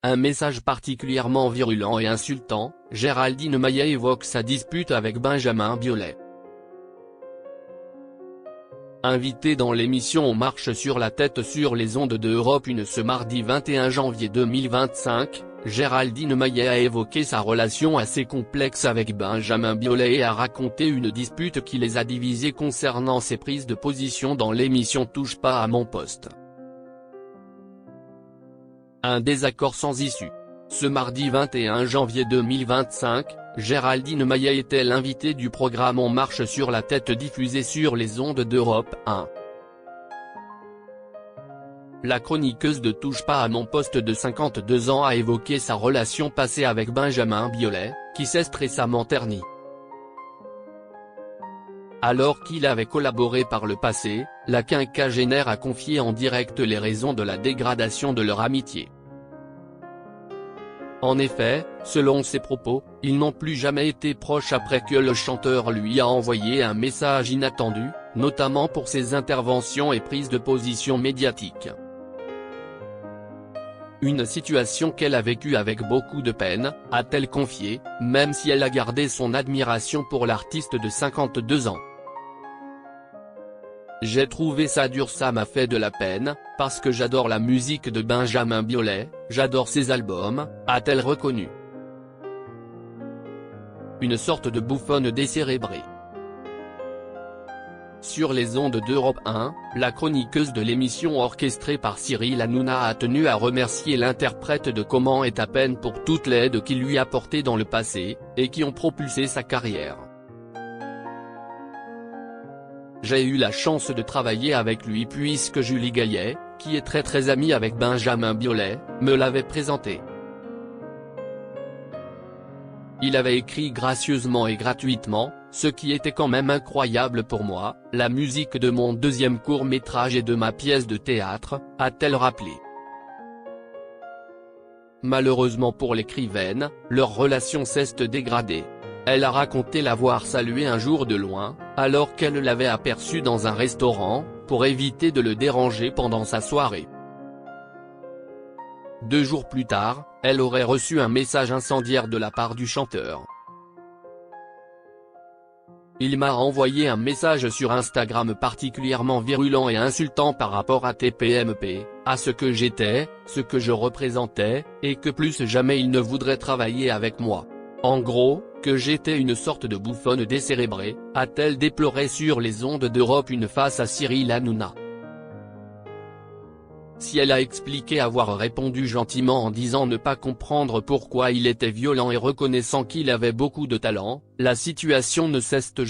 Un message particulièrement virulent et insultant, Géraldine Maillet évoque sa dispute avec Benjamin Biolay. Invitée dans l'émission On marche sur la tête sur les ondes de Europe 1 ce mardi 21 janvier 2025, Géraldine Maillet a évoqué sa relation assez complexe avec Benjamin Biolay et a raconté une dispute qui les a divisés concernant ses prises de position dans l'émission Touche pas à mon poste. Un désaccord sans issue. Ce mardi 21 janvier 2025, Géraldine Maillet était l'invitée du programme On marche sur la tête diffusé sur les ondes d'Europe 1. La chroniqueuse de Touche pas à mon poste de 52 ans a évoqué sa relation passée avec Benjamin Biolay, qui s'est récemment ternie. Alors qu'il avait collaboré par le passé, la quinquagénaire a confié en direct les raisons de la dégradation de leur amitié. En effet, selon ses propos, ils n'ont plus jamais été proches après que le chanteur lui a envoyé un message inattendu, notamment pour ses interventions et prises de position médiatiques. Une situation qu'elle a vécue avec beaucoup de peine, a-t-elle confié, même si elle a gardé son admiration pour l'artiste de 52 ans. J'ai trouvé ça dur, ça m'a fait de la peine, parce que j'adore la musique de Benjamin Biolay, j'adore ses albums, a-t-elle reconnu. Une sorte de bouffonne décérébrée. Sur les ondes d'Europe 1, la chroniqueuse de l'émission orchestrée par Cyril Hanouna a tenu à remercier l'interprète de Comment est à peine pour toute l'aide qu'il lui a apportée dans le passé, et qui ont propulsé sa carrière. J'ai eu la chance de travailler avec lui puisque Julie Gaillet, qui est très amie avec Benjamin Biolay, me l'avait présenté. Il avait écrit gracieusement et gratuitement, ce qui était quand même incroyable pour moi, la musique de mon deuxième court-métrage et de ma pièce de théâtre, a-t-elle rappelé. Malheureusement pour l'écrivaine, leur relation s'est dégradée. Elle a raconté l'avoir salué un jour de loin, alors qu'elle l'avait aperçu dans un restaurant, pour éviter de le déranger pendant sa soirée. 2 jours plus tard, elle aurait reçu un message incendiaire de la part du chanteur. Il m'a envoyé un message sur Instagram particulièrement virulent et insultant par rapport à TPMP, à ce que j'étais, ce que je représentais, et que plus jamais il ne voudrait travailler avec moi. En gros, que j'étais une sorte de bouffonne décérébrée, a-t-elle déploré sur les ondes d'Europe 1 face à Cyril Hanouna. Si elle a expliqué avoir répondu gentiment en disant ne pas comprendre pourquoi il était violent et reconnaissant qu'il avait beaucoup de talent, la situation ne s'est jamais